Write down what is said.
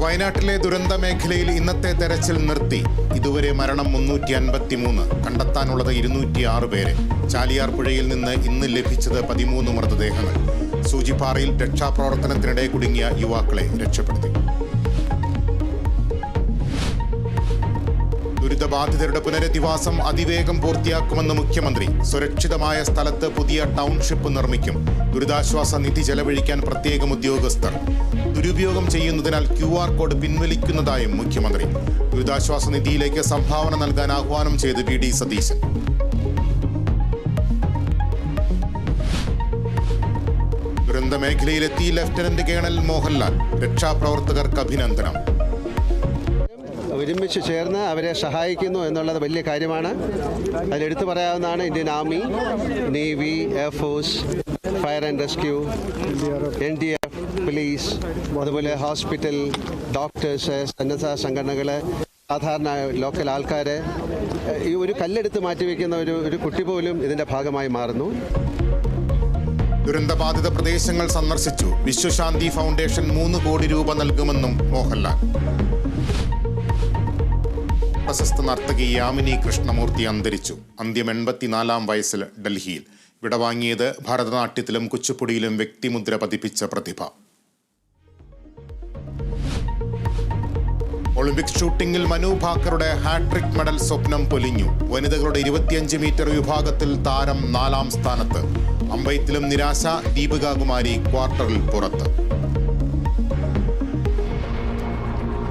വയനാട്ടിലെ ദുരന്ത മേഖലയിൽ ഇന്നത്തെ തെരച്ചിൽ നിർത്തി. ഇതുവരെ മരണം 353, കണ്ടെത്താനുള്ളത് 206 പേരെ. ചാലിയാർ പുഴയിൽ നിന്ന് ഇന്ന് ലഭിച്ചത് 13 മൃതദേഹങ്ങൾ. സൂചിപ്പാറയിൽ രക്ഷാപ്രവർത്തനത്തിനിടെ കുടുങ്ങിയ യുവാക്കളെ രക്ഷപ്പെടുത്തി. ദുരിതബാധിതരുടെ പുനരധിവാസം അതിവേഗം പൂർത്തിയാക്കുമെന്ന് മുഖ്യമന്ത്രി. സുരക്ഷിതമായ സ്ഥലത്ത് പുതിയ ടൗൺഷിപ്പ് നിർമ്മിക്കും. ദുരിതാശ്വാസ നിധി ചെലവഴിക്കാൻ പ്രത്യേകം ഉദ്യോഗസ്ഥർ. ദുരുപയോഗം ചെയ്യുന്നതിനാൽ QR കോഡ് പിൻവലിക്കുന്നതായും മുഖ്യമന്ത്രി. ദുരിതാശ്വാസ നിധിയിലേക്ക് സംഭാവന നൽകാൻ ആഹ്വാനം ചെയ്ത് VD സതീശൻ. ദുരന്ത മേഖലയിലെത്തി ലഫ്റ്റനന്റ് കേണൽ മോഹൻലാൽ. രക്ഷാപ്രവർത്തകർക്ക് അഭിനന്ദനം. ഒരുമിച്ച് ചേർന്ന് അവരെ സഹായിക്കുന്നു എന്നുള്ളത് വലിയ കാര്യമാണ്. അതിലെടുത്തു പറയാവുന്നതാണ് Indian army, navy, air force, fire and rescue, NDF, police, അതുപോലെ ഹോസ്പിറ്റൽ, ഡോക്ടേഴ്സ്, സന്നദ്ധ സംഘടനകൾ, സാധാരണ ലോക്കൽ ആൾക്കാർ. ഈ ഒരു കല്ലെടുത്ത് മാറ്റിവെക്കുന്ന ഒരു കുട്ടി പോലും ഇതിൻ്റെ ഭാഗമായി മാറുന്നു. ദുരന്തബാധിത പ്രദേശങ്ങൾ സന്ദർശിച്ചു. വിശ്വശാന്തി ഫൗണ്ടേഷൻ 3 കോടി രൂപ നൽകുമെന്നും മോഹൻലാൽ. പ്രശസ്ത നർത്തകി യാമിനി കൃഷ്ണമൂർത്തി അന്തരിച്ചു. അന്ത്യം 84-ാം വയസ്സിൽ ഡൽഹിയിൽ. വിടവാങ്ങിയത് ഭരതനാട്യത്തിലും കുച്ചിപ്പുടിയിലും വ്യക്തിമുദ്ര പതിപ്പിച്ച പ്രതിഭ. ഒളിമ്പിക്സ് ഷൂട്ടിംഗിൽ മനു ഭാക്കറുടെ ഹാട്രിക് മെഡൽ സ്വപ്നം പൊലിഞ്ഞു. വനിതകളുടെ 25 മീറ്റർ വിഭാഗത്തിൽ താരം 4-ാം സ്ഥാനത്ത്. അമ്പെയ്ത്തിലും നിരാശ. ദീപിക കുമാരി ക്വാർട്ടറിൽ പുറത്ത്.